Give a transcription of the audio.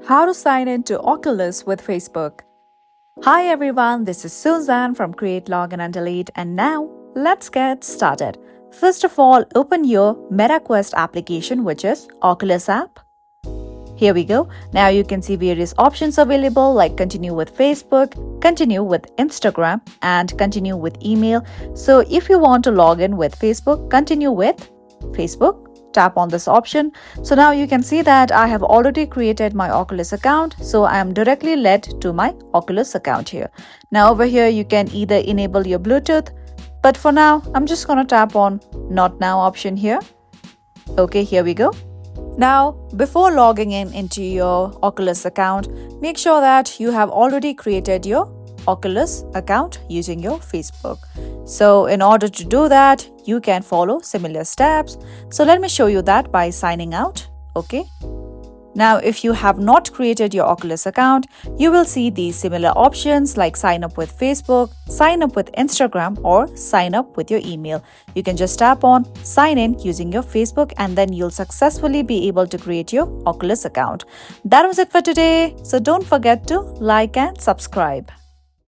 How to sign in to Oculus with Facebook. Hi everyone, this is Suzanne from Create, Login and Delete, and now let's get started. First of all, open your MetaQuest application, which is Oculus app. Here we go. Now you can see various options available like continue with Facebook, continue with Instagram, and continue with email. So if you want to log in with Facebook, continue with Facebook. Tap on this option. So now you can see that I have already created my Oculus account. So I am directly led to my Oculus account here. Now over here, you can either enable your Bluetooth, but for now, I'm just going to tap on Not Now option here. Okay, here we go. Now, before logging into your Oculus account, make sure that you have already created your Oculus account using your Facebook. So in order to do that, you can follow similar steps. So let me show you that by signing out. Okay. Now, if you have not created your Oculus account, you will see these similar options like sign up with Facebook, sign up with Instagram, or sign up with your email. You can just tap on sign in using your Facebook and then you'll successfully be able to create your Oculus account. That was it for today. So don't forget to like and subscribe.